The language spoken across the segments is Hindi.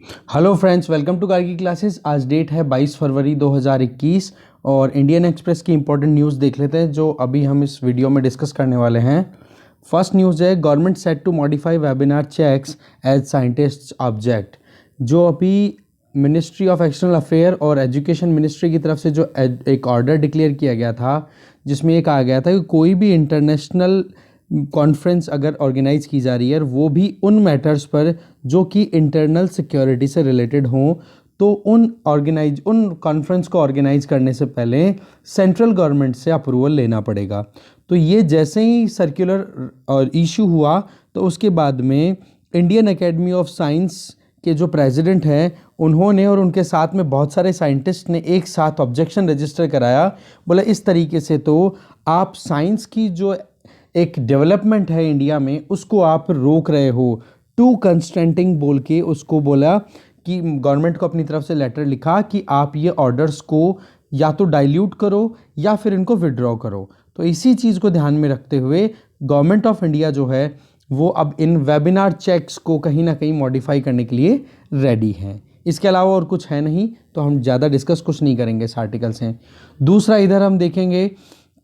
Hello friends, welcome to Gargi classes. आज डेट है 22 फरवरी 2021 और इंडियन एक्सप्रेस की इंपॉर्टेंट न्यूज़ देख लेते हैं जो अभी हम इस वीडियो में डिस्कस करने वाले हैं। फर्स्ट न्यूज़ है, government set to modify webinar checks as scientists object. जो अभी मिनिस्ट्री ऑफ एक्सटर्नल अफेयर और एजुकेशन मिनिस्ट्री की तरफ से जो एक ऑर्डर डिक्लेयर किया गया था, जिसमें ये कहा गया था कि कोई भी इंटरनेशनल कॉन्फ्रेंस अगर ऑर्गेनाइज की जा रही है, वो भी उन मैटर्स पर जो कि इंटरनल सिक्योरिटी से रिलेटेड हों, तो उन कॉन्फ्रेंस को ऑर्गेनाइज करने से पहले सेंट्रल गवर्नमेंट से अप्रूवल लेना पड़ेगा। तो ये जैसे ही सर्कुलर और इशू हुआ, तो उसके बाद में इंडियन एकेडमी ऑफ साइंस के जो प्रेसिडेंट हैं, उन्होंने और उनके साथ में बहुत सारे साइंटिस्ट ने एक साथ ऑब्जेक्शन रजिस्टर कराया। बोला इस तरीके से तो आप साइंस की जो एक डेवलपमेंट है इंडिया में, उसको आप रोक रहे हो। टू कंस्टेंटिंग बोल के उसको बोला कि गवर्नमेंट को अपनी तरफ से लेटर लिखा कि आप ये ऑर्डर्स को या तो डाइल्यूट करो या फिर इनको विड्रॉ करो। तो इसी चीज़ को ध्यान में रखते हुए गवर्नमेंट ऑफ इंडिया जो है वो अब इन वेबिनार चेक्स को कहीं ना कहीं मॉडिफाई करने के लिए रेडी है। इसके अलावा और कुछ है नहीं, तो हम ज़्यादा डिस्कस कुछ नहीं करेंगे इस आर्टिकल से। दूसरा, इधर हम देखेंगे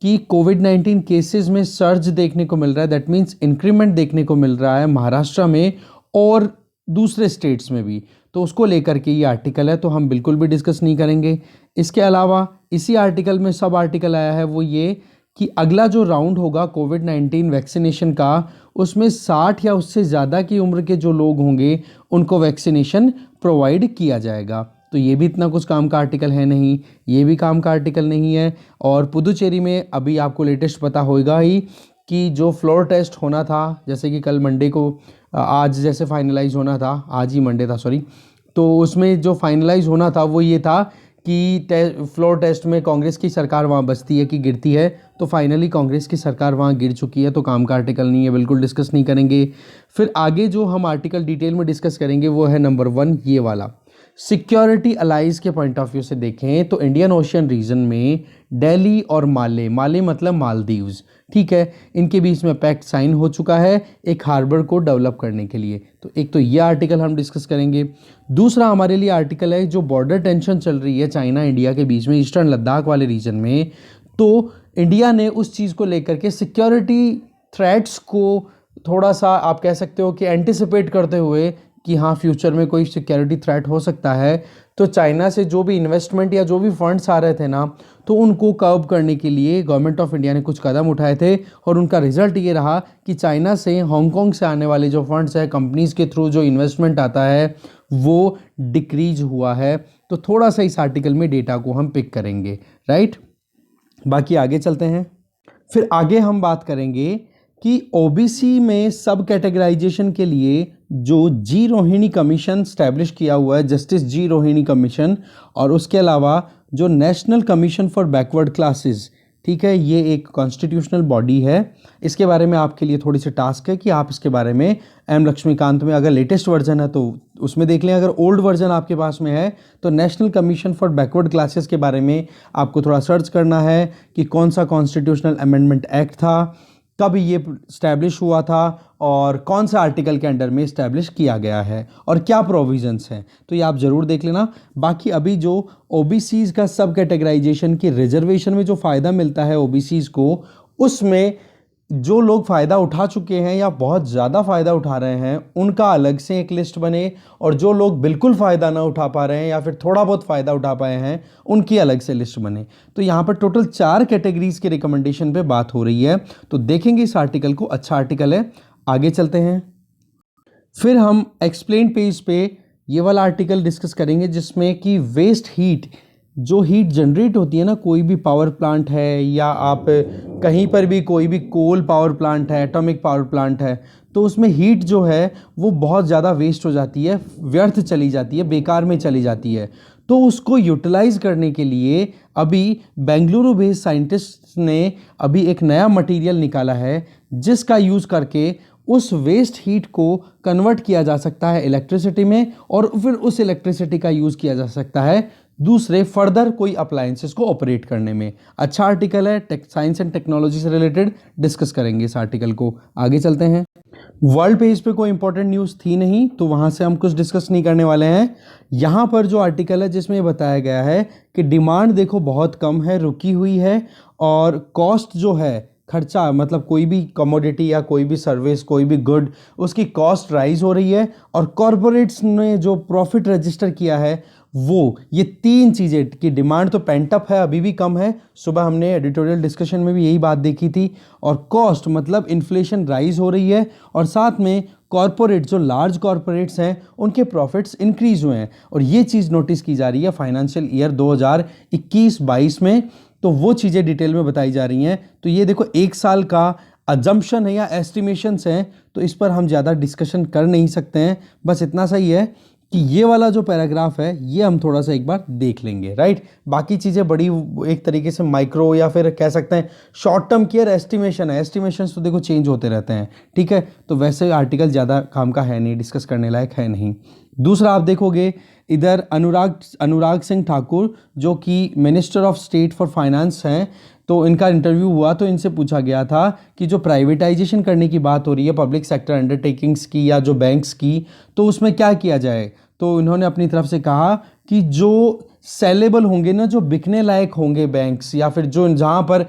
कि कोविड-19 केसेस में सर्ज देखने को मिल रहा है। दैट मीन्स इंक्रीमेंट देखने को मिल रहा है महाराष्ट्र में और दूसरे स्टेट्स में भी। तो उसको लेकर के ये आर्टिकल है, तो हम बिल्कुल भी डिस्कस नहीं करेंगे। इसके अलावा इसी आर्टिकल में सब आर्टिकल आया है, वो ये कि अगला जो राउंड होगा कोविड-19 वैक्सीनेशन का, उसमें 60 या उससे ज़्यादा की उम्र के जो लोग होंगे उनको वैक्सीनेशन प्रोवाइड किया जाएगा। तो ये भी इतना कुछ काम का आर्टिकल है नहीं, ये भी काम का आर्टिकल नहीं है। और पुदुचेरी में अभी आपको लेटेस्ट पता होगा ही कि जो फ्लोर टेस्ट होना था, जैसे कि कल मंडे को, आज जैसे फाइनलाइज होना था, आज ही मंडे था सॉरी, तो उसमें जो फाइनलाइज होना था वो ये था कि फ्लोर टेस्ट में कांग्रेस की सरकार वहाँ बचती है कि गिरती है। तो फाइनली कांग्रेस की सरकार वहाँ गिर चुकी है, तो काम का आर्टिकल नहीं है, बिल्कुल डिस्कस नहीं करेंगे। फिर आगे जो हम आर्टिकल डिटेल में डिस्कस करेंगे वो है नंबर 1, ये वाला। सिक्योरिटी अलाइज के पॉइंट ऑफ व्यू से देखें तो इंडियन ओशियन रीजन में दिल्ली और माले मतलब मालदीव्स, ठीक है, इनके बीच में पैक्ट साइन हो चुका है एक हार्बर को डेवलप करने के लिए। तो एक तो ये आर्टिकल हम डिस्कस करेंगे। दूसरा हमारे लिए आर्टिकल है जो बॉर्डर टेंशन चल रही है चाइना इंडिया के बीच में ईस्टर्न लद्दाख वाले रीजन में। तो इंडिया ने उस चीज़ को लेकर के सिक्योरिटी थ्रेट्स को थोड़ा सा आप कह सकते हो कि एंटिसिपेट करते हुए कि हाँ फ्यूचर में कोई सिक्योरिटी थ्रेट हो सकता है, तो चाइना से जो भी इन्वेस्टमेंट या जो भी फंड्स आ रहे थे ना, तो उनको कर्ब करने के लिए गवर्नमेंट ऑफ इंडिया ने कुछ कदम उठाए थे। और उनका रिजल्ट ये रहा कि चाइना से हांगकांग से आने वाले जो फंड्स है, कंपनीज़ के थ्रू जो इन्वेस्टमेंट आता है, वो डिक्रीज हुआ है। तो थोड़ा सा इस आर्टिकल में डेटा को हम पिक करेंगे, राइट। बाकी आगे चलते हैं। फिर आगे हम बात करेंगे कि ओबीसी में सब कैटेगराइजेशन के लिए जो जी रोहिणी कमीशन स्टैब्लिश किया हुआ है, जस्टिस जी रोहिणी कमीशन, और उसके अलावा जो national commission for backward classes, ठीक है, ये एक कॉन्स्टिट्यूशनल बॉडी है। इसके बारे में आपके लिए थोड़ी सी टास्क है कि आप इसके बारे में एम लक्ष्मीकांत में, अगर लेटेस्ट वर्जन है तो उसमें देख लें, अगर ओल्ड वर्जन आपके पास में है तो national commission for backward classes के बारे में आपको थोड़ा सर्च करना है कि कौन सा कॉन्स्टिट्यूशनल अमेंडमेंट एक्ट था, कब ये स्टैब्लिश हुआ था और कौन सा आर्टिकल के अंडर में स्टैब्लिश किया गया है और क्या प्रोविजंस हैं। तो ये आप ज़रूर देख लेना। बाकी अभी जो ओबीसीज़ का सब कैटेगराइजेशन की रिजर्वेशन में जो फ़ायदा मिलता है ओबीसीज़ को, उसमें जो लोग फ़ायदा उठा चुके हैं या बहुत ज़्यादा फ़ायदा उठा रहे हैं उनका अलग से एक लिस्ट बने, और जो लोग बिल्कुल फ़ायदा ना उठा पा रहे हैं या फिर थोड़ा बहुत फ़ायदा उठा पाए हैं उनकी अलग से लिस्ट बने। तो यहाँ पर टोटल 4 कैटेगरीज़ के रिकमेंडेशन पे बात हो रही है। तो देखेंगे इस आर्टिकल को, अच्छा आर्टिकल है। आगे चलते हैं। फिर हम एक्सप्लेन पेज पे ये वाला आर्टिकल डिस्कस करेंगे जिसमें कि वेस्ट हीट, जो हीट जनरेट होती है ना, कोई भी पावर प्लांट है या आप कहीं पर भी कोई भी कोल पावर प्लांट है, एटॉमिक पावर प्लांट है, तो उसमें हीट जो है वो बहुत ज़्यादा वेस्ट हो जाती है, व्यर्थ चली जाती है, बेकार में चली जाती है। तो उसको यूटिलाइज करने के लिए अभी बेंगलुरु बेस्ड साइंटिस्ट ने अभी एक नया मटेरियल निकाला है जिसका यूज़ करके उस वेस्ट हीट को कन्वर्ट किया जा सकता है इलेक्ट्रिसिटी में, और फिर उस इलेक्ट्रिसिटी का यूज़ किया जा सकता है दूसरे फर्दर कोई अप्लायंसेस को ऑपरेट करने में। अच्छा आर्टिकल है, साइंस एंड टेक्नोलॉजी से रिलेटेड डिस्कस करेंगे इस आर्टिकल को। आगे चलते हैं। वर्ल्ड पेज पे कोई इंपॉर्टेंट न्यूज़ थी नहीं, तो वहाँ से हम कुछ डिस्कस नहीं करने वाले हैं। यहाँ पर जो आर्टिकल है जिसमें ये बताया गया है कि डिमांड देखो बहुत कम है, रुकी हुई है, और कॉस्ट जो है, खर्चा मतलब कोई भी कमोडिटी या कोई भी सर्विस, कोई भी गुड, उसकी कॉस्ट राइज हो रही है, और कॉरपोरेट्स ने जो प्रॉफिट रजिस्टर किया है वो, ये तीन चीज़ें कि डिमांड तो पेंटअप है, अभी भी कम है, सुबह हमने एडिटोरियल डिस्कशन में भी यही बात देखी थी, और कॉस्ट मतलब इन्फ्लेशन राइज हो रही है, और साथ में कॉरपोरेट जो लार्ज कॉरपोरेट्स हैं उनके प्रॉफिट्स इंक्रीज हुए हैं, और ये चीज़ नोटिस की जा रही है फाइनेंशियल ईयर 2021-22 में। तो वो चीज़ें डिटेल में बताई जा रही हैं। तो ये देखो एक साल का अजम्पशन है या एस्टिमेशंस हैं, तो इस पर हम ज़्यादा डिस्कशन कर नहीं सकते हैं। बस इतना सही है कि ये वाला जो पैराग्राफ है ये हम थोड़ा सा एक बार देख लेंगे, राइट। बाकी चीज़ें बड़ी एक तरीके से माइक्रो या फिर कह सकते हैं शॉर्ट टर्म की एस्टिमेशन है, एस्टिमेशंस तो देखो चेंज होते रहते हैं, ठीक है। तो वैसे आर्टिकल ज़्यादा काम का है नहीं, डिस्कस करने लायक है नहीं। दूसरा आप देखोगे इधर अनुराग सिंह ठाकुर जो कि minister of state for finance हैं, तो इनका इंटरव्यू हुआ, तो इनसे पूछा गया था कि जो प्राइवेटाइजेशन करने की बात हो रही है पब्लिक सेक्टर अंडरटेकिंग्स की या जो बैंक्स की, तो उसमें क्या किया जाए। तो इन्होंने अपनी तरफ से कहा कि जो सेलेबल होंगे ना, जो बिकने लायक होंगे बैंक्स, या फिर जो जहाँ पर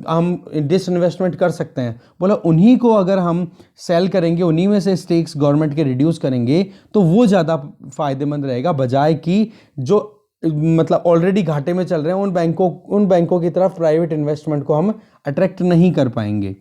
हम डिसइन्वेस्टमेंट कर सकते हैं, बोला उन्हीं को अगर हम सेल करेंगे, उन्हीं में से स्टेक्स गवर्नमेंट के रिड्यूस करेंगे, तो वो ज़्यादा फ़ायदेमंद रहेगा, बजाय कि जो मतलब ऑलरेडी घाटे में चल रहे हैं उन बैंकों की तरफ प्राइवेट इन्वेस्टमेंट को हम अट्रैक्ट नहीं कर पाएंगे,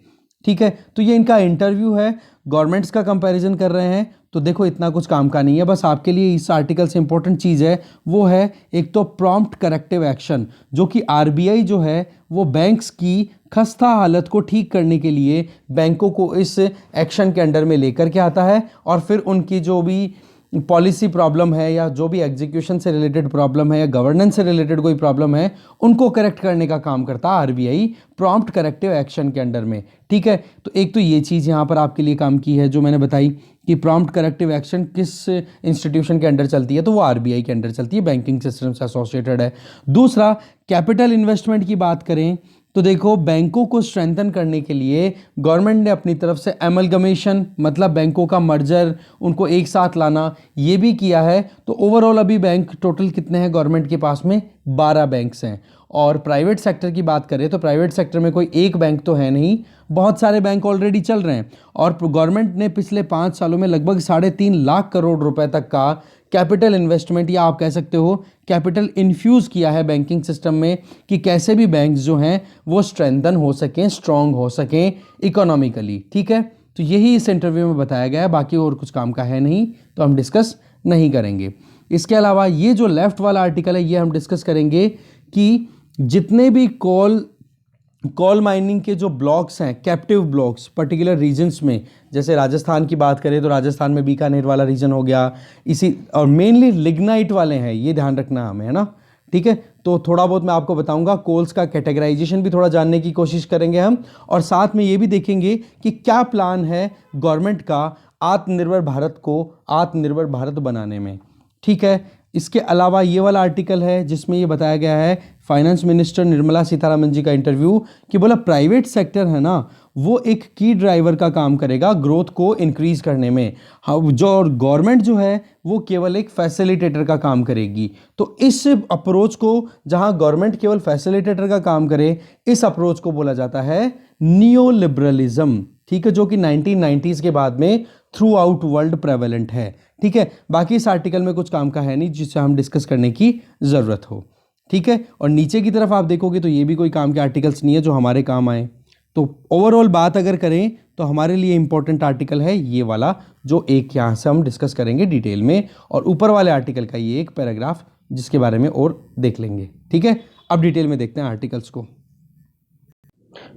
ठीक है। तो ये इनका इंटरव्यू है, गवर्नमेंट्स का कंपैरिजन कर रहे हैं। तो देखो इतना कुछ काम का नहीं है, बस आपके लिए इस आर्टिकल से इंपॉर्टेंट चीज़ है वो है एक तो प्रॉम्प्ट करेक्टिव एक्शन, जो कि आरबीआई जो है वो बैंक्स की खस्ता हालत को ठीक करने के लिए बैंकों को इस एक्शन के अंडर में लेकर के आता है, और फिर उनकी जो भी पॉलिसी प्रॉब्लम है या जो भी एग्जीक्यूशन से रिलेटेड प्रॉब्लम है या गवर्नेंस से रिलेटेड कोई प्रॉब्लम है, उनको करेक्ट करने का काम करता है आरबीआई प्रॉम्प्ट करेक्टिव एक्शन के अंडर में, ठीक है। तो एक तो ये चीज़ यहाँ पर आपके लिए काम की है जो मैंने बताई कि प्रॉम्प्ट करेक्टिव एक्शन किस इंस्टीट्यूशन के अंडर चलती है, तो वो आरबीआई के अंडर चलती है, बैंकिंग सिस्टम से एसोसिएटेड है। दूसरा, कैपिटल इन्वेस्टमेंट की बात करें तो देखो बैंकों को स्ट्रेंथन करने के लिए गवर्नमेंट ने अपनी तरफ से एमलगमेशन मतलब बैंकों का मर्जर, उनको एक साथ लाना, ये भी किया है। तो ओवरऑल अभी बैंक टोटल कितने हैं गवर्नमेंट के पास में, 12 बैंक्स हैं। और प्राइवेट सेक्टर की बात करें तो प्राइवेट सेक्टर में कोई एक बैंक तो है नहीं, बहुत सारे बैंक ऑलरेडी चल रहे हैं, और गवर्नमेंट ने पिछले 5 सालों में लगभग 3.5 लाख करोड़ रुपए तक का कैपिटल इन्वेस्टमेंट या आप कह सकते हो कैपिटल इन्फ्यूज़ किया है बैंकिंग सिस्टम में, कि कैसे भी बैंक्स जो हैं वो स्ट्रेंथन हो सकें, स्ट्रांग हो सकें इकोनॉमिकली, ठीक है। तो यही इस इंटरव्यू में बताया गया है, बाकी और कुछ काम का है नहीं, तो हम डिस्कस नहीं करेंगे। इसके अलावा ये जो लेफ्ट वाला आर्टिकल है ये हम डिस्कस करेंगे कि जितने भी कॉल माइनिंग के जो ब्लॉक्स हैं, कैप्टिव ब्लॉक्स पर्टिकुलर रीजन्स में, जैसे राजस्थान की बात करें तो राजस्थान में बीकानेर वाला रीजन हो गया, इसी और मेनली लिग्नाइट वाले हैं, ये ध्यान रखना हमें, है ना, ठीक है। तो थोड़ा बहुत मैं आपको बताऊंगा, कोल्स का कैटेगराइजेशन भी थोड़ा जानने की कोशिश करेंगे हम, और साथ में ये भी देखेंगे कि क्या प्लान है गवर्नमेंट का आत्मनिर्भर भारत को आत्मनिर्भर भारत बनाने में, ठीक है। इसके अलावा ये वाला आर्टिकल है जिसमें ये बताया गया है फाइनेंस मिनिस्टर निर्मला सीतारमन जी का इंटरव्यू, कि बोला प्राइवेट सेक्टर है ना वो एक की ड्राइवर का काम करेगा ग्रोथ को इंक्रीज करने में, हाँ, जो और गवर्नमेंट जो है वो केवल एक फैसिलिटेटर का काम करेगी। तो इस अप्रोच को, जहां गवर्नमेंट केवल फैसिलिटेटर का काम करे, इस अप्रोच को बोला जाता है नियो लिबरलिज्म, ठीक है, जो कि 1990s के बाद में थ्रू आउट वर्ल्ड प्रेवेलेंट है, ठीक है। बाकी इस आर्टिकल में कुछ काम का है नहीं जिससे हम डिस्कस करने की ज़रूरत हो, ठीक है। और नीचे की तरफ आप देखोगे तो ये भी कोई काम के आर्टिकल्स नहीं है जो हमारे काम आए। तो ओवरऑल बात अगर करें तो हमारे लिए इंपॉर्टेंट आर्टिकल है ये वाला, जो एक यहाँ से हम डिस्कस करेंगे डिटेल में, और ऊपर वाले आर्टिकल का ये एक पैराग्राफ जिसके बारे में और देख लेंगे, ठीक है। अब डिटेल में देखते हैं आर्टिकल्स को।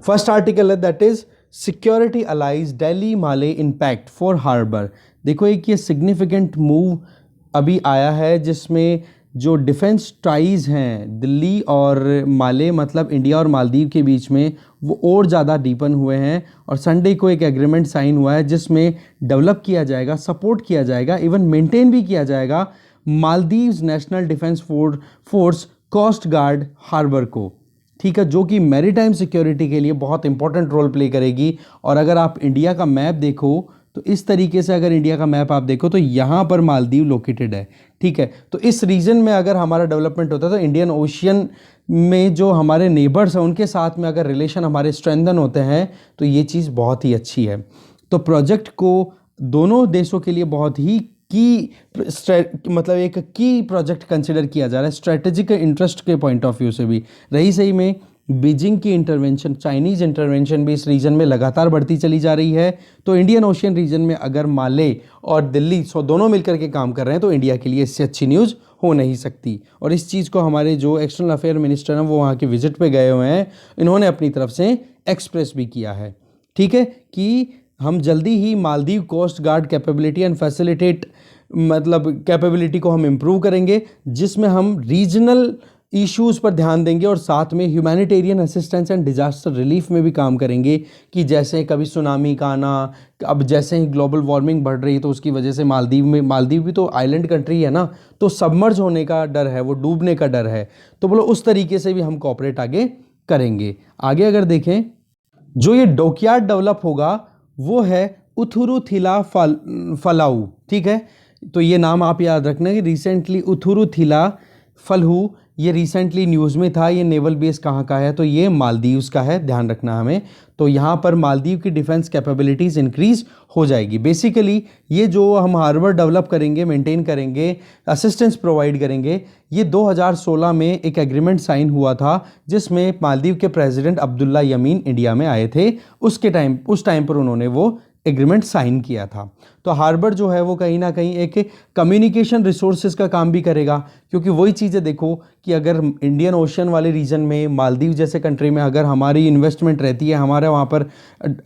फर्स्ट आर्टिकल है that is security allies Delhi Male impact for harbour. देखो एक ये सिग्निफिकेंट मूव अभी आया है जिसमें जो डिफेंस टाइज हैं दिल्ली और माले मतलब इंडिया और मालदीव के बीच में वो और ज़्यादा डीपन हुए हैं, और संडे को एक एग्रीमेंट साइन हुआ है जिसमें डेवलप किया जाएगा, सपोर्ट किया जाएगा, इवन मेंटेन भी किया जाएगा Maldives national defence force coast guard harbour को, ठीक है, जो कि मैरीटाइम सिक्योरिटी के लिए बहुत इंपॉर्टेंट रोल प्ले करेगी। और अगर आप इंडिया का मैप देखो तो इस तरीके से अगर इंडिया का मैप आप देखो तो यहाँ पर मालदीव लोकेटेड है, ठीक है। तो इस रीजन में अगर हमारा डेवलपमेंट होता है तो इंडियन ओशियन में जो हमारे नेबर्स हैं उनके साथ में अगर रिलेशन हमारे स्ट्रेंथन होते हैं तो ये चीज़ बहुत ही अच्छी है। तो प्रोजेक्ट को दोनों देशों के लिए बहुत ही मतलब एक की प्रोजेक्ट कंसिडर किया जा रहा है, स्ट्रेटेजिक इंटरेस्ट के पॉइंट ऑफ व्यू से भी। रही सही में बीजिंग की इंटरवेंशन, चाइनीज़ इंटरवेंशन भी इस रीजन में लगातार बढ़ती चली जा रही है। तो इंडियन ओशियन रीजन में अगर माले और दिल्ली दोनों मिलकर के काम कर रहे हैं तो इंडिया के लिए इससे अच्छी न्यूज़ हो नहीं सकती। और इस चीज़ को हमारे जो एक्सटर्नल अफेयर मिनिस्टर हैं वो वहाँ के विजिट पे गए हुए हैं, इन्होंने अपनी तरफ से एक्सप्रेस भी किया है, ठीक है, कि हम जल्दी ही Maldives coast guard capability and facilitate मतलब कैपेबिलिटी को हम इम्प्रूव करेंगे, जिसमें हम रीजनल इश्यूज़ पर ध्यान देंगे और साथ में humanitarian assistance and disaster relief में भी काम करेंगे। कि जैसे कभी सुनामी का आना, अब जैसे ही ग्लोबल वार्मिंग बढ़ रही है तो उसकी वजह से मालदीव भी तो आइलैंड कंट्री है ना, तो सबमर्ज होने का डर है, वो डूबने का डर है। तो बोलो उस तरीके से भी हम कोऑपरेट आगे करेंगे। आगे अगर देखें, जो ये डॉकयार्ड डेवलप होगा वो है उथुरुथिला फलाऊ, ठीक है। तो ये नाम आप याद रखना कि रिसेंटली उथुरुथिला फलहू ये रिसेंटली न्यूज़ में था। ये नेवल बेस कहाँ का है, तो ये मालदीव्स का है, ध्यान रखना हमें। तो यहाँ पर मालदीव की डिफेंस कैपेबिलिटीज़ इंक्रीज हो जाएगी। बेसिकली ये जो हम हार्बर डेवलप करेंगे, मेंटेन करेंगे, असिस्टेंस प्रोवाइड करेंगे, ये 2016 में एक एग्रीमेंट साइन हुआ था जिसमें मालदीव के प्रेसिडेंट अब्दुल्ला यमीन इंडिया में आए थे। उस टाइम पर उन्होंने वो एग्रीमेंट साइन किया था। तो हार्बर जो है वो कहीं ना कहीं एक कम्युनिकेशन रिसोर्सेज का काम भी करेगा, क्योंकि वही चीज़ें देखो कि अगर इंडियन ओशन वाले रीजन में मालदीव जैसे कंट्री में अगर हमारी इन्वेस्टमेंट रहती है, हमारे वहाँ पर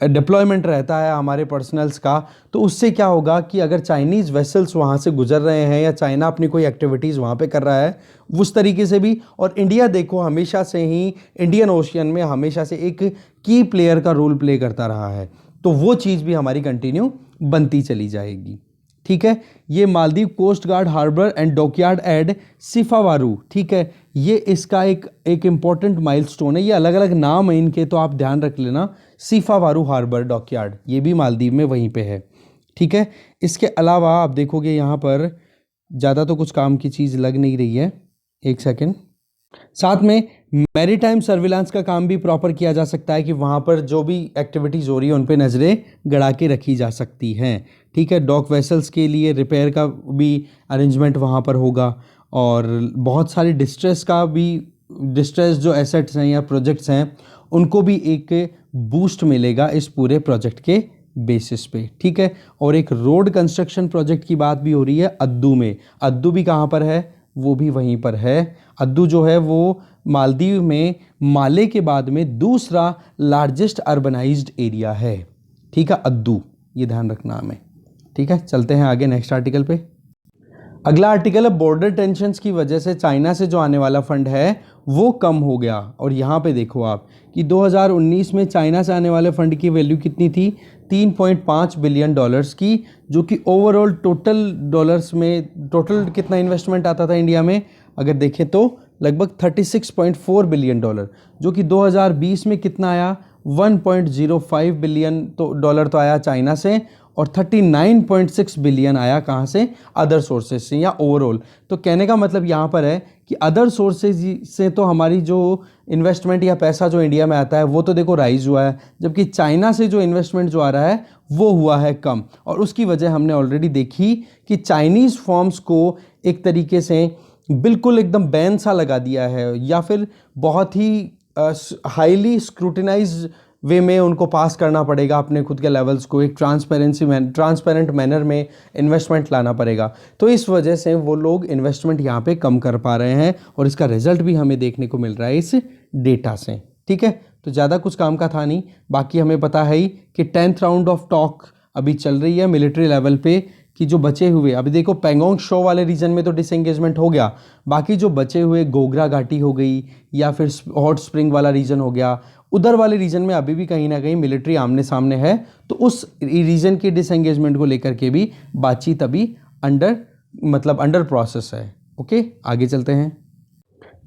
डिप्लॉयमेंट रहता है हमारे पर्सनल्स का, तो उससे क्या होगा कि अगर चाइनीज़ वेसल्स वहाँ से गुजर रहे हैं या चाइना अपनी कोई एक्टिविटीज़ वहाँ पे कर रहा है उस तरीके से भी। और इंडिया देखो हमेशा से ही इंडियन ओशियन में हमेशा से एक की प्लेयर का रोल प्ले करता रहा है, तो वो चीज़ भी हमारी कंटिन्यू बनती चली जाएगी, ठीक है। ये Maldives coast guard harbour and dockyard at Sifavaru, ठीक है, ये इसका एक इंपॉर्टेंट माइलस्टोन है। ये अलग अलग नाम है इनके, तो आप ध्यान रख लेना। सिफावारू हार्बर डॉकयार्ड ये भी मालदीव में वहीं पे है, ठीक है। इसके अलावा आप देखोगे यहाँ पर ज़्यादा तो कुछ काम की चीज़ लग नहीं रही है, एक सेकेंड। साथ में मैरीटाइम सर्विलांस का काम भी प्रॉपर किया जा सकता है कि वहाँ पर जो भी एक्टिविटीज़ हो रही है उन पे नज़रें गड़ा के रखी जा सकती हैं, ठीक है। डॉक वेसल्स के लिए रिपेयर का भी अरेंजमेंट वहाँ पर होगा, और बहुत सारी डिस्ट्रेस जो एसेट्स हैं या प्रोजेक्ट्स हैं उनको भी एक बूस्ट मिलेगा इस पूरे प्रोजेक्ट के बेसिस पे, ठीक है। और एक रोड कंस्ट्रक्शन प्रोजेक्ट की बात भी हो रही है अद्दू में। अद्दू भी कहाँ पर है, वो भी वहीं पर है। अद्दू जो है वो मालदीव में माले के बाद में दूसरा लार्जेस्ट अर्बनाइज्ड एरिया है, ठीक है, अद्दू, ये ध्यान रखना हमें, ठीक है। चलते हैं आगे नेक्स्ट आर्टिकल पे। अगला आर्टिकल है बॉर्डर टेंशन्स की वजह से चाइना से जो आने वाला फंड है वो कम हो गया। और यहाँ पे देखो आप कि 2019 में चाइना से आने वाले फंड की वैल्यू कितनी थी, 3.5 बिलियन डॉलर्स की, जो कि ओवरऑल टोटल डॉलर्स में टोटल कितना इन्वेस्टमेंट आता था इंडिया में अगर देखें तो लगभग 36.4 बिलियन डॉलर, जो कि 2020 में कितना आया, 1.05 बिलियन डॉलर तो आया चाइना से, और 39.6 बिलियन आया कहाँ से, अदर सोर्सेज से या ओवरऑल। तो कहने का मतलब यहाँ पर है कि अदर सोर्सेज से तो हमारी जो इन्वेस्टमेंट या पैसा जो इंडिया में आता है वो तो देखो राइज हुआ है, जबकि चाइना से जो इन्वेस्टमेंट जो आ रहा है वो हुआ है कम। और उसकी वजह हमने ऑलरेडी देखी कि चाइनीज़ फॉर्म्स को एक तरीके से बिल्कुल एकदम बैन सा लगा दिया है, या फिर बहुत ही हाईली स्क्रूटिनाइज वे में उनको पास करना पड़ेगा अपने खुद के लेवल्स को, एक ट्रांसपेरेंट मैनर में इन्वेस्टमेंट लाना पड़ेगा। तो इस वजह से वो लोग इन्वेस्टमेंट यहाँ पे कम कर पा रहे हैं, और इसका रिजल्ट भी हमें देखने को मिल रहा है इस डेटा से, ठीक है। तो ज़्यादा कुछ काम का था नहीं, बाकी हमें पता है ही कि 10th राउंड ऑफ टॉक अभी चल रही है मिलिट्री लेवल पे, कि जो बचे हुए, अभी देखो पेंगोंग शो वाले रीजन में तो डिसएंगेजमेंट हो गया, बाकी जो बचे हुए गोगरा घाटी हो गई या फिर हॉट स्प्रिंग वाला रीजन हो गया, उधर वाले रीजन में अभी भी कहीं ना कहीं मिलिट्री आमने सामने है। तो उस रीजन के डिसएंगेजमेंट को लेकर के भी बातचीत अभी अंडर प्रोसेस है। ओके, आगे चलते हैं।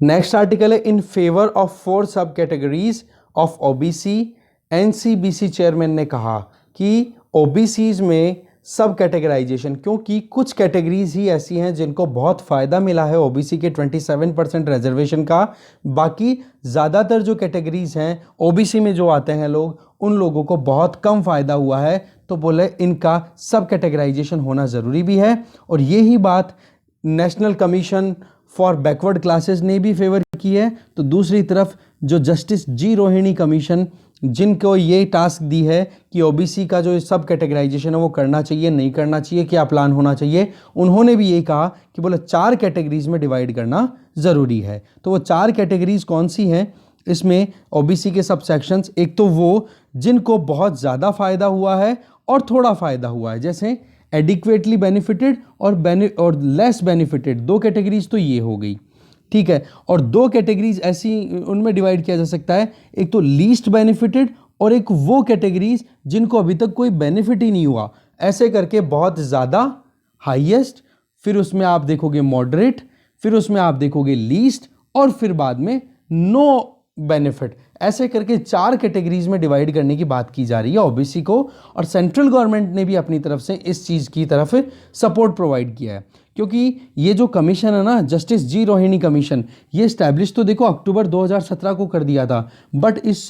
नेक्स्ट आर्टिकल है इन फेवर ऑफ 4 सब categories of OBC. NCBC chairman ने कहा कि ओबीसीज में सब कैटेगराइजेशन, क्योंकि कुछ कैटेगरीज ही ऐसी हैं जिनको बहुत फ़ायदा मिला है ओबीसी के 27% रिजर्वेशन का। बाकी ज़्यादातर जो कैटेगरीज हैं ओबीसी में जो आते हैं लोग, उन लोगों को बहुत कम फ़ायदा हुआ है। तो बोले इनका सब कैटेगराइजेशन होना ज़रूरी भी है। और यही बात national commission for backward classes ने भी फेवर की है। तो दूसरी तरफ जो जस्टिस जी रोहिणी कमीशन, जिनको ये टास्क दी है कि ओबीसी का जो सब कैटेगराइजेशन है वो करना चाहिए नहीं करना चाहिए, क्या प्लान होना चाहिए, उन्होंने भी ये कहा कि बोले 4 कैटेगरीज में डिवाइड करना ज़रूरी है। तो वो 4 कैटेगरीज कौन सी हैं? इसमें ओबीसी के सब सेक्शंस, एक तो वो जिनको बहुत ज़्यादा फ़ायदा हुआ है और थोड़ा फ़ायदा हुआ है, जैसे एडिक्वेटली बेनिफिटेड और लेस बेनिफिटेड, 2 कैटेगरीज तो ये हो गई, ठीक है। और 2 कैटेगरीज ऐसी उनमें डिवाइड किया जा सकता है, एक तो लीस्ट बेनिफिटेड और एक वो कैटेगरीज जिनको अभी तक कोई बेनिफिट ही नहीं हुआ। ऐसे करके बहुत ज़्यादा, हाईएस्ट, फिर उसमें आप देखोगे मॉडरेट, फिर उसमें आप देखोगे लीस्ट और फिर बाद में नो बेनिफिट। ऐसे करके 4 कैटेगरीज में डिवाइड करने की बात की जा रही है ओबीसी को। और सेंट्रल गवर्नमेंट ने भी अपनी तरफ से इस चीज़ की तरफ सपोर्ट प्रोवाइड किया है, क्योंकि ये जो कमीशन है ना, जस्टिस जी रोहिणी कमीशन, ये स्टैब्लिश तो देखो अक्टूबर 2017 को कर दिया था, बट इस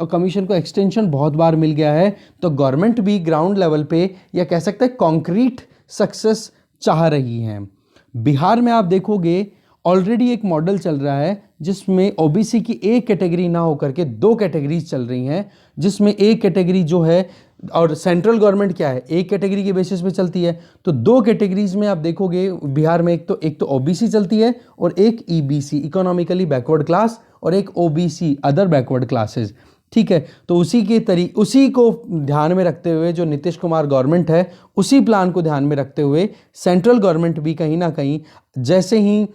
कमीशन को एक्सटेंशन बहुत बार मिल गया है। तो गवर्नमेंट भी ग्राउंड लेवल पे, या कह सकते हैं कॉन्क्रीट सक्सेस चाह रही है। बिहार में आप देखोगे ऑलरेडी एक मॉडल चल रहा है जिसमें ओबीसी की एक कैटेगरी ना होकर के 2 कैटेगरीज चल रही हैं, जिसमें एक कैटेगरी जो है, और सेंट्रल गवर्नमेंट क्या है, एक कैटेगरी के बेसिस पे चलती है। तो 2 कैटेगरीज में आप देखोगे बिहार में, एक तो ओबीसी चलती है और एक ईबीसी, इकोनॉमिकली बैकवर्ड क्लास, और एक ओबीसी, अदर बैकवर्ड क्लासेस, ठीक है। तो उसी को ध्यान में रखते हुए जो नीतीश कुमार गवर्नमेंट है, उसी प्लान को ध्यान में रखते हुए सेंट्रल गवर्नमेंट भी कहीं ना कहीं, जैसे ही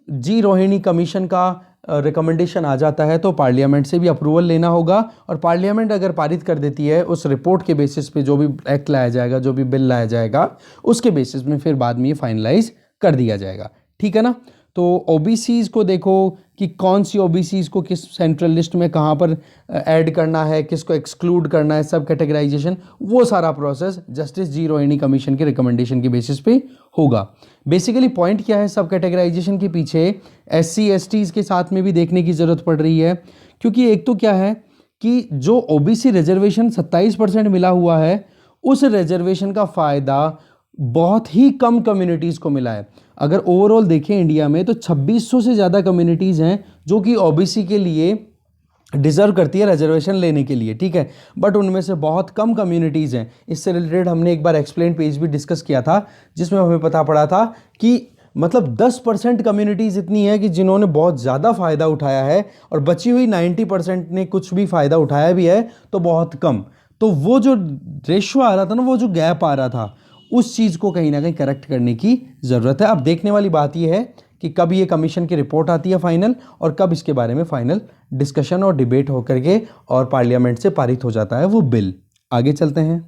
जी रोहिणी कमीशन का रिकमेंडेशन आ जाता है तो पार्लियामेंट से भी अप्रूवल लेना होगा। और पार्लियामेंट अगर पारित कर देती है उस रिपोर्ट के बेसिस पे, जो भी एक्ट लाया जाएगा, जो भी बिल लाया जाएगा, उसके बेसिस में फिर बाद में ये फाइनलाइज कर दिया जाएगा, ठीक है ना। तो ओबीसीज को देखो कि कौन सी ओबीसीज को किस सेंट्रल लिस्ट में कहाँ पर ऐड करना है, किसको एक्सक्लूड करना है, सब कैटेगराइजेशन, वो सारा process justice G Rohini commission के रिकमेंडेशन के बेसिस पे होगा। बेसिकली पॉइंट क्या है सब कैटेगराइजेशन के पीछे, एससी एसटीज के साथ में भी देखने की ज़रूरत पड़ रही है, क्योंकि एक तो क्या है कि जो ओबीसी रिजर्वेशन 27% मिला हुआ है, उस रिजर्वेशन का फ़ायदा बहुत ही कम कम्युनिटीज़ को मिला है। अगर ओवरऑल देखें इंडिया में तो 2600 से ज़्यादा कम्युनिटीज़ हैं जो कि ओबीसी के लिए डिज़र्व करती है रिजर्वेशन लेने के लिए, ठीक है। बट उनमें से बहुत कम कम्युनिटीज़ हैं। इससे रिलेटेड हमने एक बार एक्सप्लेन पेज भी डिस्कस किया था, जिसमें हमें पता पड़ा था कि मतलब 10% कम्युनिटीज़ इतनी है कि जिन्होंने बहुत ज़्यादा फ़ायदा उठाया है, और बची हुई 90% ने कुछ भी फ़ायदा उठाया भी है तो बहुत कम। तो वो जो रेशियो आ रहा था ना, वो जो गैप आ रहा था, उस चीज़ को कहीं ना कहीं करेक्ट करने की ज़रूरत है। अब देखने वाली बात यह है कि कब ये कमीशन की रिपोर्ट आती है फाइनल, और कब इसके बारे में फाइनल डिस्कशन और डिबेट होकर के और पार्लियामेंट से पारित हो जाता है वो बिल। आगे चलते हैं।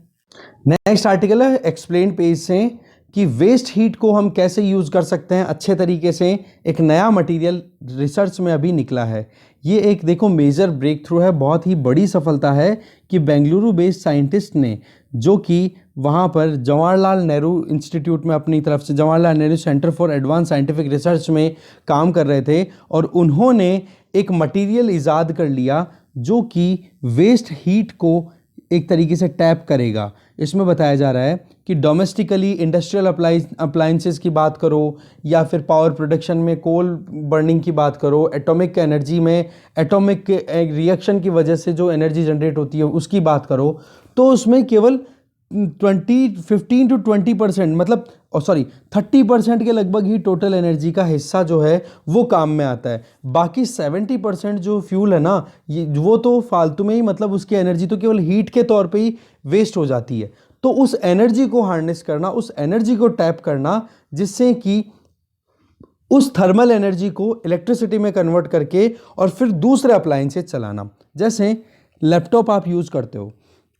नेक्स्ट आर्टिकल है एक्सप्लेन पेज से कि वेस्ट हीट को हम कैसे यूज़ कर सकते हैं अच्छे तरीके से। एक नया मटेरियल रिसर्च में अभी निकला है। ये एक देखो मेजर ब्रेक थ्रू है, बहुत ही बड़ी सफलता है कि बेंगलुरु बेस्ड साइंटिस्ट ने, जो कि वहाँ पर जवाहरलाल नेहरू इंस्टीट्यूट में अपनी तरफ से, Jawaharlal Nehru centre for advance scientific research में काम कर रहे थे, और उन्होंने एक मटेरियल ईजाद कर लिया जो कि वेस्ट हीट को एक तरीके से टैप करेगा। इसमें बताया जा रहा है कि डोमेस्टिकली इंडस्ट्रियल अप्लायंसेस की बात करो, या फिर पावर प्रोडक्शन में कोल बर्निंग की बात करो, एटॉमिक एनर्जी में एटॉमिक रिएक्शन की वजह से जो एनर्जी जनरेट होती है उसकी बात करो, तो उसमें केवल 15 to 20%, मतलब 30% के लगभग ही टोटल एनर्जी का हिस्सा जो है वो काम में आता है। बाकी 70% जो फ्यूल है ना, ये वो तो फालतू में ही, मतलब उसकी एनर्जी तो केवल हीट के तौर पे ही वेस्ट हो जाती है। तो उस एनर्जी को हार्नेस करना, उस एनर्जी को टैप करना, जिससे कि उस थर्मल एनर्जी को इलेक्ट्रिसिटी में कन्वर्ट करके और फिर दूसरे अप्लायंसेस चलाना। जैसे लैपटॉप आप यूज़ करते हो,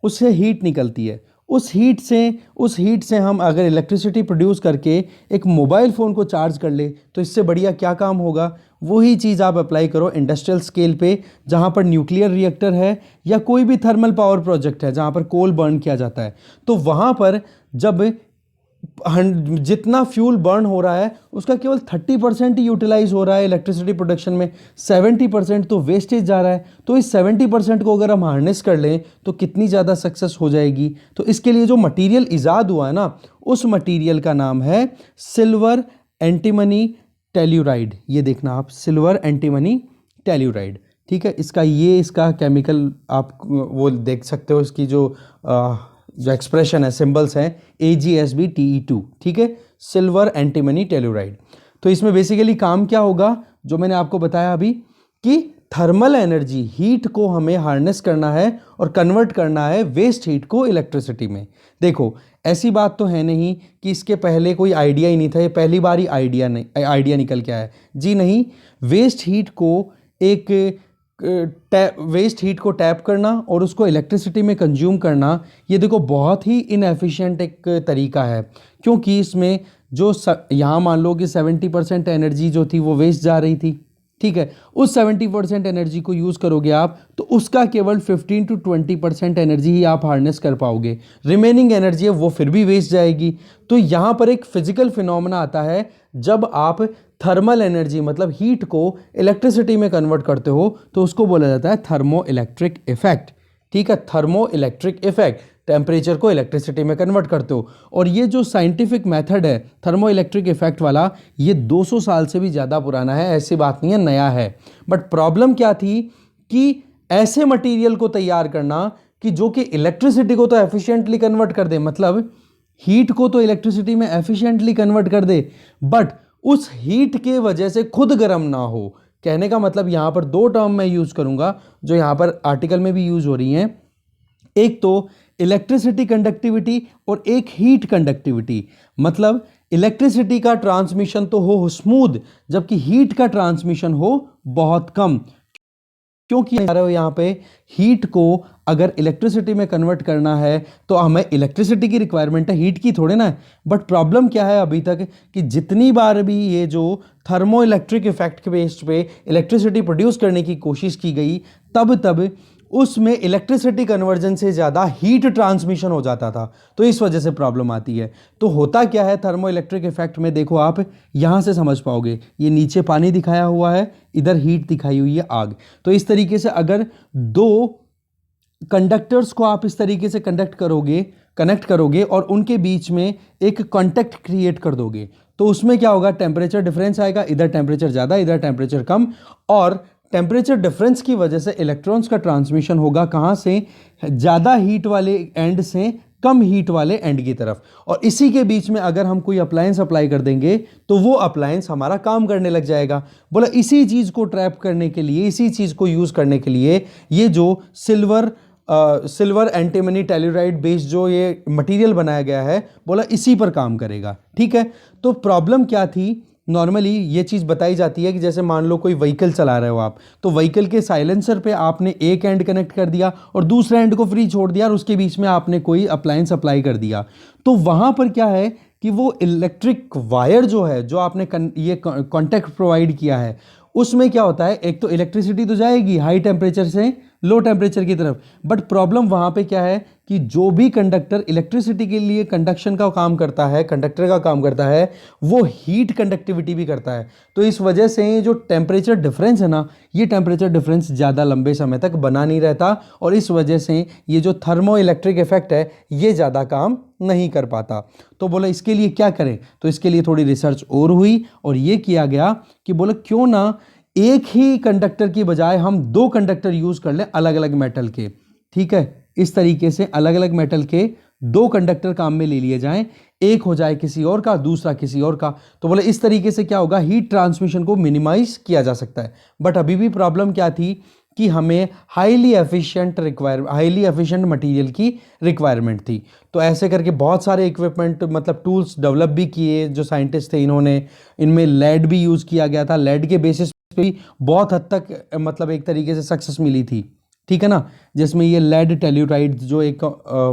उससे हीट निकलती है, उस हीट से हम अगर इलेक्ट्रिसिटी प्रोड्यूस करके एक मोबाइल फ़ोन को चार्ज कर ले, तो इससे बढ़िया क्या काम होगा। वही चीज़ आप अप्लाई करो इंडस्ट्रियल स्केल पे, जहाँ पर न्यूक्लियर रिएक्टर है या कोई भी थर्मल पावर प्रोजेक्ट है जहाँ पर कोल बर्न किया जाता है। तो वहाँ पर जब जितना फ्यूल बर्न हो रहा है उसका केवल 30% ही यूटिलाइज हो रहा है इलेक्ट्रिसिटी प्रोडक्शन में, 70% तो वेस्टेज जा रहा है। तो इस 70% को अगर हम हार्नेस कर लें तो कितनी ज़्यादा सक्सेस हो जाएगी। तो इसके लिए जो मटेरियल ईजाद हुआ है ना, उस मटेरियल का नाम है सिल्वर एंटीमनी टेल्यूराइड। ये देखना आप, सिल्वर एंटीमनी टेल्यूराइड, ठीक है। इसका केमिकल आप वो देख सकते हो, इसकी जो एक्सप्रेशन है, सिंबल्स हैं AgSbTe2, ठीक है, सिल्वर एंटीमनी टेल्यूराइड। तो इसमें बेसिकली काम क्या होगा, जो मैंने आपको बताया अभी, कि थर्मल एनर्जी, हीट को हमें हार्नेस करना है और कन्वर्ट करना है वेस्ट हीट को इलेक्ट्रिसिटी में। देखो ऐसी बात तो है नहीं कि इसके पहले कोई आइडिया ही नहीं था, ये पहली बार ही आइडिया निकल के आया है जी, नहीं। वेस्ट हीट को टैप करना और उसको इलेक्ट्रिसिटी में कंज्यूम करना, ये देखो बहुत ही इनएफिशिएंट एक तरीका है, क्योंकि इसमें जो यहाँ मान लो कि 70% एनर्जी जो थी वो वेस्ट जा रही थी, ठीक है। उस 70% एनर्जी को यूज़ करोगे आप तो उसका केवल 15 to 20% एनर्जी ही आप हार्नेस कर पाओगे, रिमेनिंग एनर्जी है वो फिर भी वेस्ट जाएगी। तो यहाँ पर एक फिजिकल फिनोमेना आता है, जब आप थर्मल एनर्जी मतलब हीट को इलेक्ट्रिसिटी में कन्वर्ट करते हो तो उसको बोला जाता है थर्मो इलेक्ट्रिक इफेक्ट, ठीक है। थर्मो इलेक्ट्रिक इफेक्ट, टेम्परेचर को इलेक्ट्रिसिटी में कन्वर्ट करते हो। और ये जो साइंटिफिक मेथड है थर्मो इलेक्ट्रिक इफेक्ट वाला, ये 200 साल से भी ज़्यादा पुराना है, ऐसी बात नहीं है, नया है। बट प्रॉब्लम क्या थी कि ऐसे मटेरियल को तैयार करना कि जो कि इलेक्ट्रिसिटी को तो एफिशिएंटली कन्वर्ट कर दे, मतलब हीट को तो इलेक्ट्रिसिटी में एफिशिएंटली कन्वर्ट कर दे, बट उस हीट के वजह से खुद गर्म ना हो। कहने का मतलब यहाँ पर दो टर्म मैं यूज़ करूँगा जो यहाँ पर आर्टिकल में भी यूज़ हो रही हैं, एक तो इलेक्ट्रिसिटी कंडक्टिविटी और एक हीट कंडक्टिविटी। मतलब इलेक्ट्रिसिटी का ट्रांसमिशन तो हो स्मूथ, जबकि हीट का ट्रांसमिशन हो बहुत कम। क्योंकि यहाँ पे हीट को अगर इलेक्ट्रिसिटी में कन्वर्ट करना है तो हमें इलेक्ट्रिसिटी की रिक्वायरमेंट है, हीट की थोड़े ना है। बट प्रॉब्लम क्या है अभी तक कि जितनी बार भी ये जो थर्मो इलेक्ट्रिक इफेक्ट के बेस पे इलेक्ट्रिसिटी प्रोड्यूस करने की कोशिश की गई, तब उसमें इलेक्ट्रिसिटी कन्वर्जन से ज़्यादा हीट ट्रांसमिशन हो जाता था, तो इस वजह से प्रॉब्लम आती है। तो होता क्या है थर्मो इलेक्ट्रिक इफेक्ट में, देखो आप यहाँ से समझ पाओगे, ये नीचे पानी दिखाया हुआ है, इधर हीट दिखाई हुई है आग। तो इस तरीके से अगर दो कंडक्टर्स को आप इस तरीके से कनेक्ट करोगे और उनके बीच में एक कांटेक्ट क्रिएट कर दोगे, तो उसमें क्या होगा, टेम्परेचर डिफरेंस आएगा, इधर टेम्परेचर ज़्यादा, इधर टेम्परेचर कम, और टेम्परेचर डिफरेंस की वजह से इलेक्ट्रॉन्स का ट्रांसमिशन होगा कहाँ से, ज़्यादा हीट वाले एंड से कम हीट वाले एंड की तरफ। और इसी के बीच में अगर हम कोई अप्लायंस अप्लाई कर देंगे तो वो अप्लायंस हमारा काम करने लग जाएगा। बोला इसी चीज़ को ट्रैप करने के लिए, इसी चीज़ को यूज़ करने के लिए ये जो सिल्वर एंटीमनी टेल्यूराइड बेस्ड जो ये मटेरियल बनाया गया है, बोला इसी पर काम करेगा, ठीक है। तो प्रॉब्लम क्या थी, नॉर्मली ये चीज़ बताई जाती है कि जैसे मान लो कोई व्हीकल चला रहे हो आप, तो व्हीकल के साइलेंसर पे आपने एक एंड कनेक्ट कर दिया और दूसरे एंड को फ्री छोड़ दिया और उसके बीच में आपने कोई अप्लायंस अप्लाई कर दिया, तो वहाँ पर क्या है कि वो इलेक्ट्रिक वायर जो है, जो आपने ये कॉन्टैक्ट प्रोवाइड किया है, उसमें क्या होता है, एक तो इलेक्ट्रिसिटी तो जाएगी हाई टेम्परेचर से लो टेम्परेचर की तरफ, बट प्रॉब्लम वहाँ पे क्या है कि जो भी कंडक्टर इलेक्ट्रिसिटी के लिए कंडक्शन का काम करता है, कंडक्टर का काम करता है, वो हीट कंडक्टिविटी भी करता है। तो इस वजह से जो टेम्परेचर डिफरेंस है ना, ये टेम्परेचर डिफरेंस ज़्यादा लंबे समय तक बना नहीं रहता, और इस वजह से ये जो थर्मो इलेक्ट्रिक इफेक्ट है ये ज़्यादा काम नहीं कर पाता। तो बोला इसके लिए क्या करें, तो इसके लिए थोड़ी रिसर्च और हुई और ये किया गया कि बोला क्यों ना एक ही कंडक्टर की बजाय हम दो कंडक्टर यूज कर लें अलग अलग मेटल के, ठीक है। इस तरीके से अलग अलग मेटल के दो कंडक्टर काम में ले लिए जाएं, एक हो जाए किसी और का, दूसरा किसी और का। तो बोले इस तरीके से क्या होगा, हीट ट्रांसमिशन को मिनिमाइज किया जा सकता है। बट अभी भी प्रॉब्लम क्या थी कि हमें हाईली एफिशिएंट मटेरियल की रिक्वायरमेंट थी। तो ऐसे करके बहुत सारे इक्विपमेंट मतलब टूल्स डेवलप भी किए जो साइंटिस्ट थे इन्होंने, इनमें लेड भी यूज़ किया गया था, लेड के बेसिस पे भी बहुत हद तक मतलब एक तरीके से सक्सेस मिली थी, ठीक है ना, जिसमें ये लेड टेल्यूराइड जो एक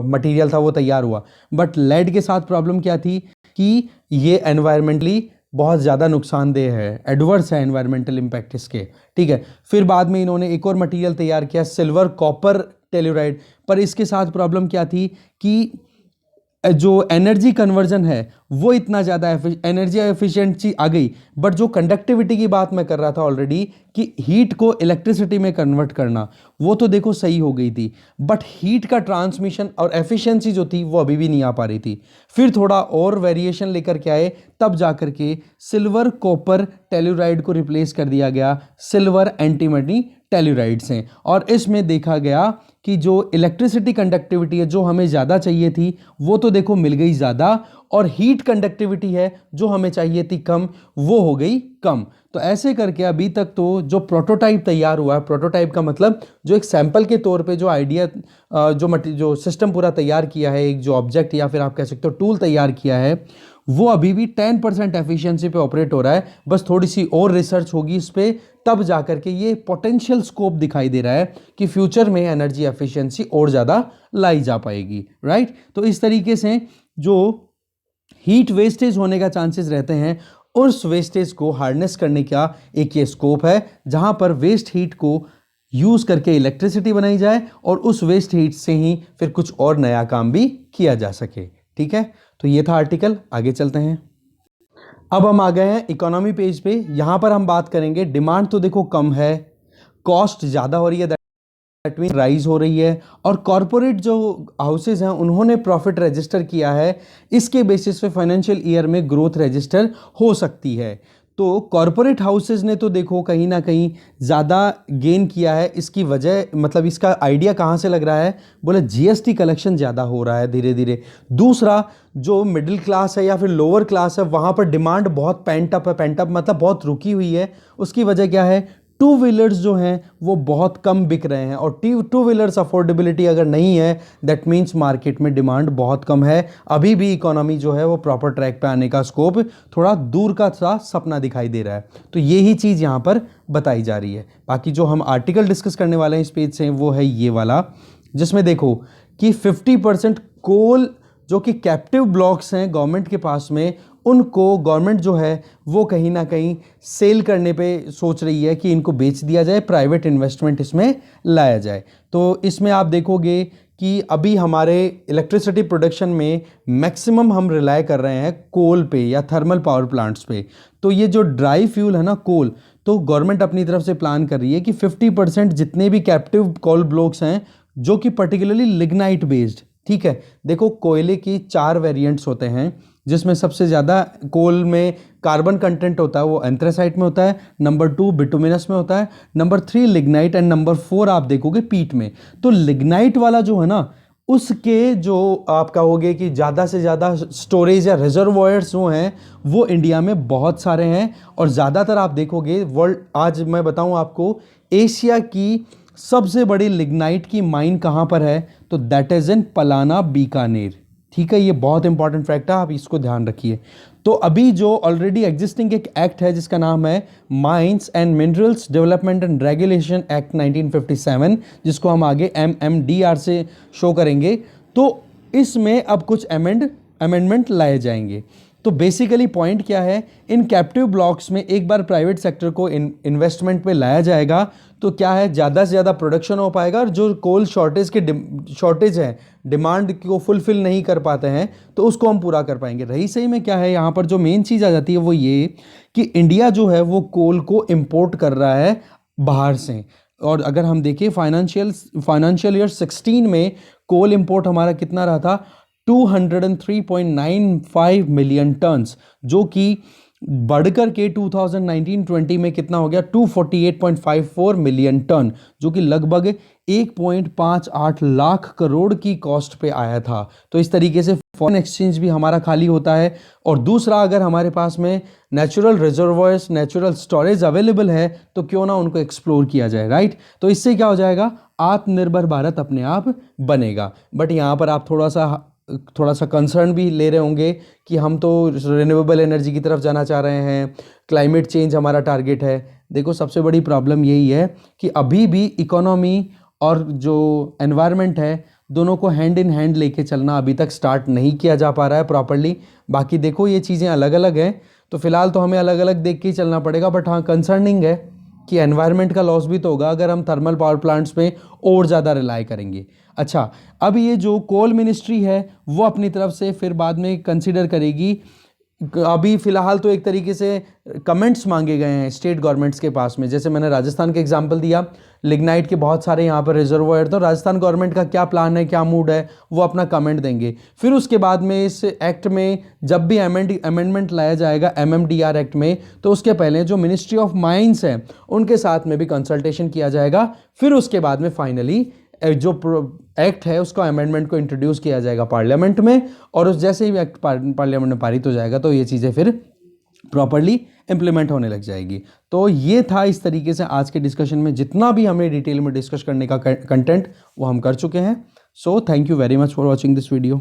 मटेरियल था वो तैयार हुआ। बट लेड के साथ प्रॉब्लम क्या थी कि ये एनवायरमेंटली बहुत ज़्यादा नुकसानदेह है, एडवर्स है एनवायरमेंटल इम्पैक्ट इसके, ठीक है। फिर बाद में इन्होंने एक और मटेरियल तैयार किया, सिल्वर कॉपर टेलुराइड, पर इसके साथ प्रॉब्लम क्या थी कि जो एनर्जी कन्वर्जन है वो इतना ज़्यादा एनर्जी एफिशिएंसी आ गई, बट जो कंडक्टिविटी की बात मैं कर रहा था ऑलरेडी कि हीट को इलेक्ट्रिसिटी में कन्वर्ट करना, वो तो देखो सही हो गई थी, बट हीट का ट्रांसमिशन और एफिशिएंसी जो थी वो अभी भी नहीं आ पा रही थी। फिर थोड़ा और वेरिएशन लेकर के आए, तब जाकर के सिल्वर कॉपर टेलुराइड को रिप्लेस कर दिया गया सिल्वर एंटीमनी टेलुराइड से, और इसमें देखा गया कि जो इलेक्ट्रिसिटी कंडक्टिविटी है जो हमें ज़्यादा चाहिए थी वो तो देखो मिल गई ज़्यादा, और हीट कंडक्टिविटी है जो हमें चाहिए थी कम, वो हो गई कम। तो ऐसे करके अभी तक तो जो प्रोटोटाइप तैयार हुआ है, प्रोटोटाइप का मतलब जो एक सैंपल के तौर पे जो आइडिया जो सिस्टम पूरा तैयार किया है, एक जो ऑब्जेक्ट या फिर आप कह सकते हो टूल तैयार किया है, वो अभी भी 10% एफिशिएंसी पे ऑपरेट हो रहा है। बस थोड़ी सी और रिसर्च होगी इस पे, तब जाकर के ये पोटेंशियल स्कोप दिखाई दे रहा है कि फ्यूचर में एनर्जी एफिशिएंसी और ज़्यादा लाई जा पाएगी, राइट। तो इस तरीके से जो हीट वेस्टेज होने का चांसेस रहते हैं, उस वेस्टेज को हार्नेस करने का एक ये स्कोप है जहां पर वेस्ट हीट को यूज़ करके इलेक्ट्रिसिटी बनाई जाए और उस वेस्ट हीट से ही फिर कुछ और नया काम भी किया जा सके, ठीक है। तो ये था आर्टिकल, आगे चलते हैं। अब हम आ गए हैं इकोनॉमी पेज पे। यहां पर हम बात करेंगे, डिमांड तो देखो कम है, कॉस्ट ज़्यादा हो रही है, दैट मीन राइज हो रही है, और कॉरपोरेट जो हाउसेज हैं उन्होंने प्रॉफिट रजिस्टर किया है, इसके बेसिस पे फाइनेंशियल ईयर में ग्रोथ रजिस्टर हो सकती है। तो कॉरपोरेट हाउसेज ने तो देखो कहीं ना कहीं ज़्यादा गेन किया है। इसकी वजह मतलब इसका आइडिया कहाँ से लग रहा है, बोले जीएसटी कलेक्शन ज़्यादा हो रहा है धीरे धीरे। दूसरा, जो मिडिल क्लास है या फिर लोअर क्लास है, वहाँ पर डिमांड बहुत पेंटअप है, पेंटअप मतलब बहुत रुकी हुई है। उसकी वजह क्या है, टू व्हीलर्स जो हैं वो बहुत कम बिक रहे हैं, और टू व्हीलर्स अफोर्डेबिलिटी अगर नहीं है, दैट मीन्स मार्केट में डिमांड बहुत कम है। अभी भी इकोनॉमी जो है वो प्रॉपर ट्रैक पे आने का स्कोप थोड़ा दूर का सा सपना दिखाई दे रहा है। तो यही चीज़ यहाँ पर बताई जा रही है। बाकी जो हम आर्टिकल डिस्कस करने वाले हैं इस पेज से, वो है ये वाला, जिसमें देखो कि 50% कोल जो कि कैप्टिव ब्लॉक्स हैं गवर्नमेंट के पास में, उनको गवर्नमेंट जो है वो कहीं ना कहीं सेल करने पे सोच रही है कि इनको बेच दिया जाए, प्राइवेट इन्वेस्टमेंट इसमें लाया जाए। तो इसमें आप देखोगे कि अभी हमारे इलेक्ट्रिसिटी प्रोडक्शन में मैक्सिमम हम रिलाय कर रहे हैं कोल पे या थर्मल पावर प्लांट्स पे। तो ये जो ड्राई फ्यूल है ना कोल, तो गवर्नमेंट अपनी तरफ से प्लान कर रही है कि 50% जितने भी कैप्टिव कोल ब्लॉक्स हैं जो कि पर्टिकुलरली लिग्नाइट बेस्ड, ठीक है। देखो कोयले की 4 वेरिएंट्स होते हैं, जिसमें सबसे ज़्यादा कोल में कार्बन कंटेंट होता है वो एंथ्रासाइट में होता है, नंबर 2 बिटुमिनस में होता है, नंबर 3 लिग्नाइट, एंड नंबर 4 आप देखोगे पीट में। तो लिग्नाइट वाला जो है ना, उसके जो आप कहोगे कि ज़्यादा से ज़्यादा स्टोरेज या रिजर्वॉयर्स जो हैं वो इंडिया में बहुत सारे हैं, और ज़्यादातर आप देखोगे वर्ल्ड, आज मैं बताऊं आपको, एशिया की सबसे बड़ी लिग्नाइट की माइन कहाँ पर है, तो दैट इज़ इन पलाना बीकानेर, ठीक है। ये बहुत इंपॉर्टेंट फैक्ट है, आप इसको ध्यान रखिए। तो अभी जो ऑलरेडी एग्जिस्टिंग एक एक्ट है जिसका नाम है mines and minerals development and regulation act 1957, जिसको हम आगे MMDR से शो करेंगे, तो इसमें अब कुछ अमेंडमेंट लाए जाएंगे। तो बेसिकली पॉइंट क्या है, इन कैप्टिव ब्लॉक्स में एक बार प्राइवेट सेक्टर को इन्वेस्टमेंट पे लाया जाएगा तो क्या है, ज़्यादा से ज़्यादा प्रोडक्शन हो पाएगा, और जो कोल शॉर्टेज है, डिमांड को फुलफिल नहीं कर पाते हैं, तो उसको हम पूरा कर पाएंगे। रही सही में क्या है, यहाँ पर जो मेन चीज़ आ जाती है वो ये कि इंडिया जो है वो कोल को इम्पोर्ट कर रहा है बाहर से। और अगर हम देखें फाइनेंशियल ईयर 16 में कोल इम्पोर्ट हमारा कितना रहा था, 203.95 मिलियन टन्स, जो कि बढ़कर के 2019-20 में कितना हो गया, 248.54 मिलियन टन, जो कि लगभग 1.58 लाख करोड़ की कॉस्ट पे आया था। तो इस तरीके से फॉरेन एक्सचेंज भी हमारा खाली होता है। और दूसरा, अगर हमारे पास में natural reservoirs, natural storage available है, तो क्यों ना उनको एक्सप्लोर किया जाए, राइट। तो इससे क्या हो जाएगा, आत्मनिर्भर भारत अपने आप बनेगा। बट यहाँ पर आप थोड़ा सा कंसर्न भी ले रहे होंगे कि हम तो रिन्यूएबल एनर्जी की तरफ जाना चाह रहे हैं, क्लाइमेट चेंज हमारा टारगेट है। देखो सबसे बड़ी प्रॉब्लम यही है कि अभी भी इकोनॉमी और जो एनवायरनमेंट है, दोनों को हैंड इन हैंड लेके चलना अभी तक स्टार्ट नहीं किया जा पा रहा है प्रॉपरली। बाकी देखो ये चीज़ें अलग अलग हैं, तो फिलहाल तो हमें अलग अलग देख के ही चलना पड़ेगा, बट हाँ कंसर्निंग है कि एनवायरनमेंट का लॉस भी तो होगा अगर हम थर्मल पावर प्लांट्स पे और ज़्यादा रिलाई करेंगे। अच्छा, अब ये जो कोल मिनिस्ट्री है वो अपनी तरफ से फिर बाद में कंसिडर करेगी। अभी फिलहाल तो एक तरीके से कमेंट्स मांगे गए हैं स्टेट गवर्नमेंट्स के पास में, जैसे मैंने राजस्थान के एग्जांपल दिया, लिग्नाइट के बहुत सारे यहाँ पर रिजर्वोयर, तो राजस्थान गवर्नमेंट का क्या प्लान है, क्या मूड है, वो अपना कमेंट देंगे। फिर उसके बाद में इस एक्ट में जब भी अमेंडमेंट लाया जाएगा MMDR एक्ट में, तो उसके पहले जो मिनिस्ट्री ऑफ माइंस है उनके साथ में भी कंसल्टेशन किया जाएगा। फिर उसके बाद में फाइनली जो एक्ट है उसका अमेंडमेंट को इंट्रोड्यूस किया जाएगा पार्लियामेंट में, और उस जैसे ही एक्ट पार्लियामेंट में पारित हो जाएगा तो ये चीज़ें फिर प्रॉपर्ली इम्प्लीमेंट होने लग जाएगी। तो ये था इस तरीके से आज के डिस्कशन में, जितना भी हमें डिटेल में डिस्कस करने का कंटेंट वो हम कर चुके हैं। So thank you very much for watching this video.